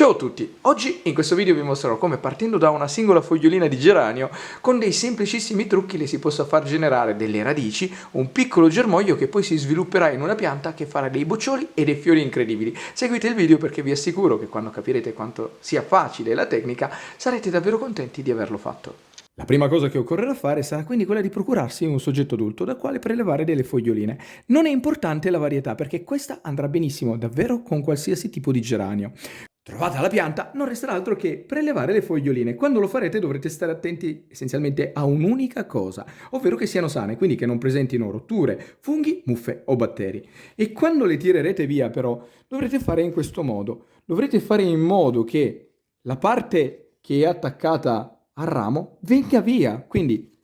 Ciao a tutti, oggi in questo video vi mostrerò come partendo da una singola fogliolina di geranio con dei semplicissimi trucchi le si possa far generare delle radici, un piccolo germoglio che poi si svilupperà in una pianta che farà dei boccioli e dei fiori incredibili. Seguite il video perché vi assicuro che quando capirete quanto sia facile la tecnica sarete davvero contenti di averlo fatto. La prima cosa che occorrerà fare sarà quindi quella di procurarsi un soggetto adulto dal quale prelevare delle foglioline. Non è importante la varietà perché questa andrà benissimo davvero con qualsiasi tipo di geranio. Trovata la pianta, non resterà altro che prelevare le foglioline. Quando lo farete dovrete stare attenti essenzialmente a un'unica cosa, ovvero che siano sane, quindi che non presentino rotture, funghi, muffe o batteri. E quando le tirerete via però dovrete fare in questo modo. Dovrete fare in modo che la parte che è attaccata al ramo venga via, quindi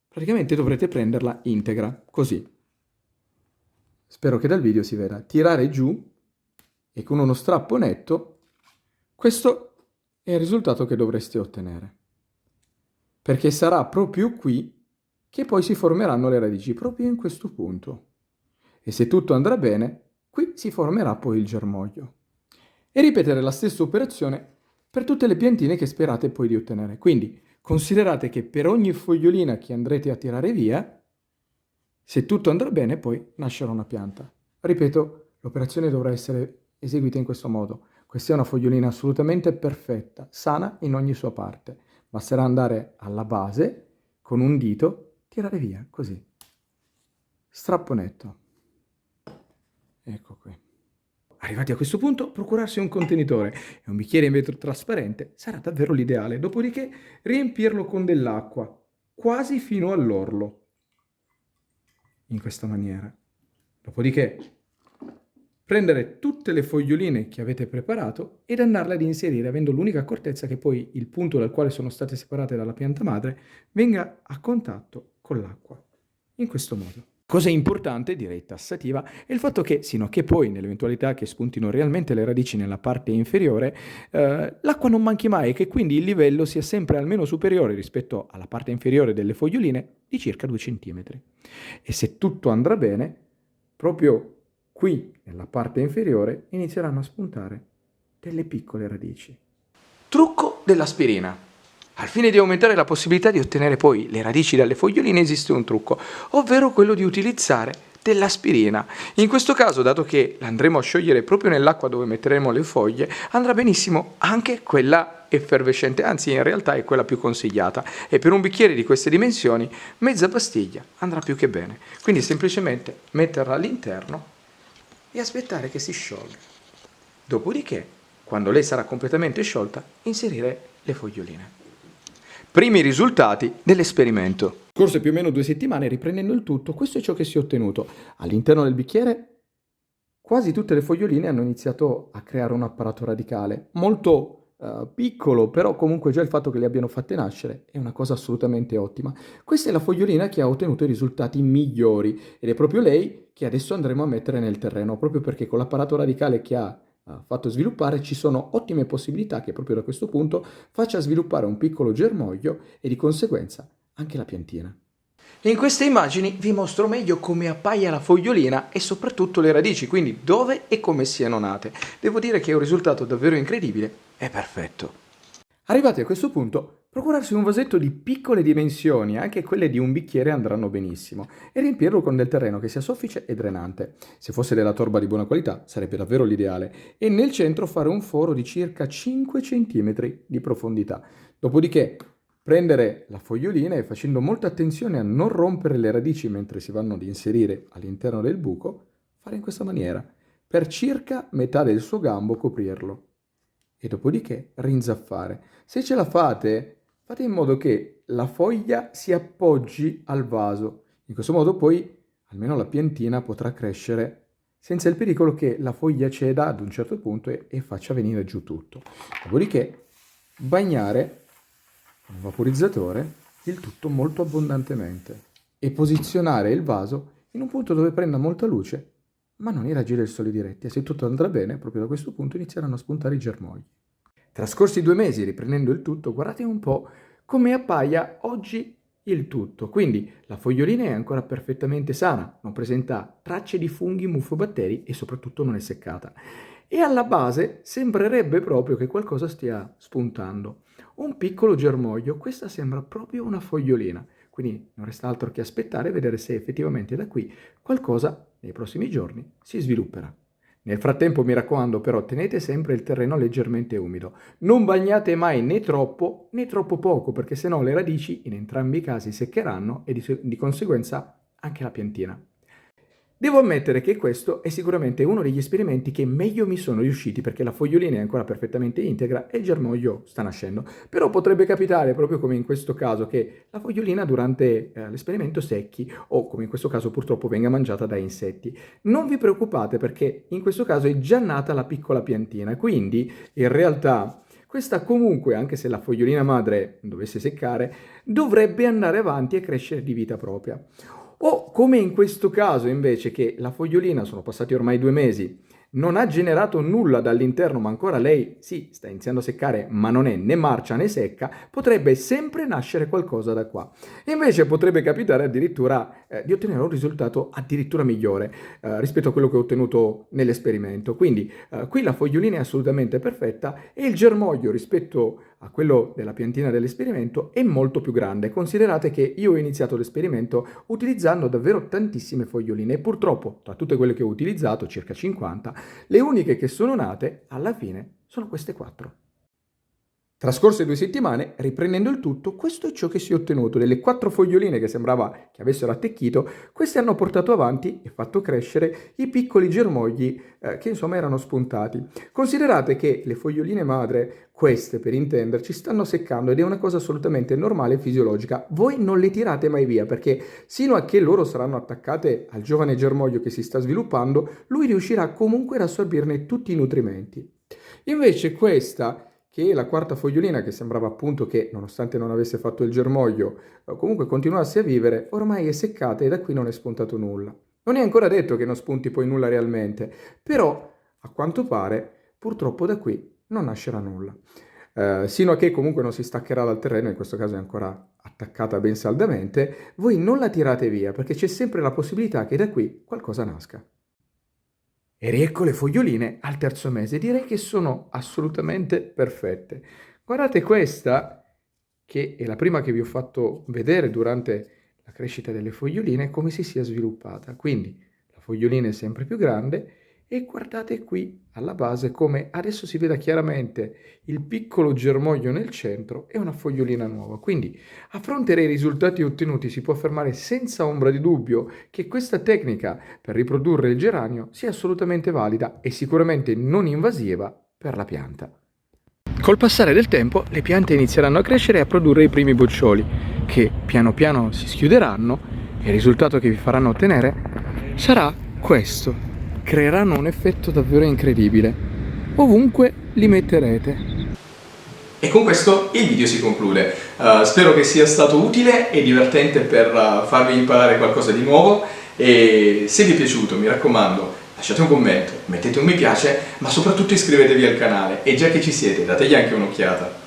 praticamente dovrete prenderla integra, così. Spero che dal video si veda. Tirare giù e con uno strappo netto questo è il risultato che dovreste ottenere, perché sarà proprio qui che poi si formeranno le radici, proprio in questo punto. E se tutto andrà bene, qui si formerà poi il germoglio. E ripetere la stessa operazione per tutte le piantine che sperate poi di ottenere. Quindi considerate che per ogni fogliolina che andrete a tirare via, se tutto andrà bene, poi nascerà una pianta. Ripeto, l'operazione dovrà essere eseguita in questo modo. Questa è una fogliolina assolutamente perfetta, sana in ogni sua parte. Basterà andare alla base, con un dito, tirare via, così. Strappo netto. Ecco qui. Arrivati a questo punto, procurarsi un contenitore e un bicchiere in vetro trasparente sarà davvero l'ideale. Dopodiché riempirlo con dell'acqua, quasi fino all'orlo. In questa maniera. Dopodiché prendere tutte le foglioline che avete preparato ed andarle ad inserire, avendo l'unica accortezza che poi il punto dal quale sono state separate dalla pianta madre venga a contatto con l'acqua. In questo modo. Cosa importante, direi tassativa, è il fatto che, sino a che poi, nell'eventualità che spuntino realmente le radici nella parte inferiore, l'acqua non manchi mai e che quindi il livello sia sempre almeno superiore rispetto alla parte inferiore delle foglioline di circa 2 cm. E se tutto andrà bene, proprio qui, nella parte inferiore, inizieranno a spuntare delle piccole radici. Trucco dell'aspirina. Al fine di aumentare la possibilità di ottenere poi le radici dalle foglioline esiste un trucco, ovvero quello di utilizzare dell'aspirina. In questo caso, dato che l'andremo a sciogliere proprio nell'acqua dove metteremo le foglie, andrà benissimo anche quella effervescente, anzi in realtà è quella più consigliata. E per un bicchiere di queste dimensioni, mezza pastiglia andrà più che bene. Quindi semplicemente metterla all'interno e aspettare che si sciolga. Dopodiché, quando lei sarà completamente sciolta, inserire le foglioline. Primi risultati dell'esperimento. Scorse più o meno 2 settimane, riprendendo il tutto, questo è ciò che si è ottenuto. All'interno del bicchiere quasi tutte le foglioline hanno iniziato a creare un apparato radicale, molto piccolo, però comunque già il fatto che le abbiano fatte nascere è una cosa assolutamente ottima. Questa è la fogliolina che ha ottenuto i risultati migliori ed è proprio lei che adesso andremo a mettere nel terreno, proprio perché con l'apparato radicale che ha fatto sviluppare ci sono ottime possibilità che proprio da questo punto faccia sviluppare un piccolo germoglio e di conseguenza anche la piantina. In queste immagini vi mostro meglio come appaia la fogliolina e soprattutto le radici, quindi dove e come siano nate. Devo dire che è un risultato davvero incredibile e perfetto. Arrivati a questo punto, procurarsi un vasetto di piccole dimensioni, anche quelle di un bicchiere andranno benissimo, e riempirlo con del terreno che sia soffice e drenante. Se fosse della torba di buona qualità sarebbe davvero l'ideale, e nel centro fare un foro di circa 5 cm di profondità. Dopodiché prendere la fogliolina e facendo molta attenzione a non rompere le radici mentre si vanno ad inserire all'interno del buco, fare in questa maniera. Per circa metà del suo gambo coprirlo. E dopodiché rinzaffare. Se ce la fate, fate in modo che la foglia si appoggi al vaso. In questo modo poi almeno la piantina potrà crescere senza il pericolo che la foglia ceda ad un certo punto e faccia venire giù tutto. Dopodiché bagnare con un vaporizzatore il tutto molto abbondantemente e posizionare il vaso in un punto dove prenda molta luce ma non i raggi del sole diretti, e se tutto andrà bene, proprio da questo punto inizieranno a spuntare i germogli. Trascorsi 2 mesi, riprendendo il tutto, guardate un po' come appaia oggi il tutto. Quindi la fogliolina è ancora perfettamente sana, non presenta tracce di funghi, muffo, batteri e soprattutto non è seccata. e alla base sembrerebbe proprio che qualcosa stia spuntando. Un piccolo germoglio, questa sembra proprio una fogliolina, quindi non resta altro che aspettare e vedere se effettivamente da qui qualcosa nei prossimi giorni si svilupperà. Nel frattempo, mi raccomando, però tenete sempre il terreno leggermente umido. Non bagnate mai né troppo poco, perché sennò le radici in entrambi i casi seccheranno e di conseguenza anche la piantina. Devo ammettere che questo è sicuramente uno degli esperimenti che meglio mi sono riusciti, perché la fogliolina è ancora perfettamente integra e il germoglio sta nascendo. Però potrebbe capitare, proprio come in questo caso, che la fogliolina durante l'esperimento secchi o, come in questo caso, purtroppo venga mangiata da insetti. Non vi preoccupate, perché in questo caso è già nata la piccola piantina, quindi in realtà questa comunque, anche se la fogliolina madre dovesse seccare, dovrebbe andare avanti e crescere di vita propria. O come in questo caso invece, che la fogliolina, sono passati ormai 2 mesi, non ha generato nulla dall'interno, ma ancora lei sì, sta iniziando a seccare, ma non è né marcia né secca, potrebbe sempre nascere qualcosa da qua. E invece potrebbe capitare addirittura di ottenere un risultato addirittura migliore rispetto a quello che ho ottenuto nell'esperimento. Quindi qui la fogliolina è assolutamente perfetta e il germoglio rispetto a quello della piantina dell'esperimento è molto più grande. Considerate che io ho iniziato l'esperimento utilizzando davvero tantissime foglioline e purtroppo tra tutte quelle che ho utilizzato, circa 50, le uniche che sono nate alla fine sono queste 4. Trascorse 2 settimane, riprendendo il tutto, questo è ciò che si è ottenuto. Delle 4 foglioline che sembrava che avessero attecchito, queste hanno portato avanti e fatto crescere i piccoli germogli che insomma erano spuntati. Considerate che le foglioline madre, queste per intenderci, stanno seccando ed è una cosa assolutamente normale e fisiologica. Voi non le tirate mai via, perché sino a che loro saranno attaccate al giovane germoglio che si sta sviluppando, lui riuscirà comunque ad assorbirne tutti i nutrimenti. Invece questa, che la 4ª fogliolina, che sembrava appunto che, nonostante non avesse fatto il germoglio, comunque continuasse a vivere, ormai è seccata e da qui non è spuntato nulla. Non è ancora detto che non spunti poi nulla realmente, però a quanto pare purtroppo da qui non nascerà nulla. Sino a che comunque non si staccherà dal terreno, in questo caso è ancora attaccata ben saldamente, voi non la tirate via, perché c'è sempre la possibilità che da qui qualcosa nasca. E riecco le foglioline al 3° mese, direi che sono assolutamente perfette. Guardate questa, che è la prima che vi ho fatto vedere durante la crescita delle foglioline, come si sia sviluppata. Quindi la fogliolina è sempre più grande e guardate qui alla base come adesso si veda chiaramente il piccolo germoglio nel centro e una fogliolina nuova. Quindi a fronte dei risultati ottenuti si può affermare senza ombra di dubbio che questa tecnica per riprodurre il geranio sia assolutamente valida e sicuramente non invasiva per la pianta. Col passare del tempo le piante inizieranno a crescere e a produrre i primi boccioli che piano piano si schiuderanno e il risultato che vi faranno ottenere sarà questo. Creeranno un effetto davvero incredibile. Ovunque li metterete. E con questo il video si conclude. Spero che sia stato utile e divertente per farvi imparare qualcosa di nuovo e se vi è piaciuto, mi raccomando, lasciate un commento, mettete un mi piace, ma soprattutto iscrivetevi al canale e già che ci siete dategli anche un'occhiata.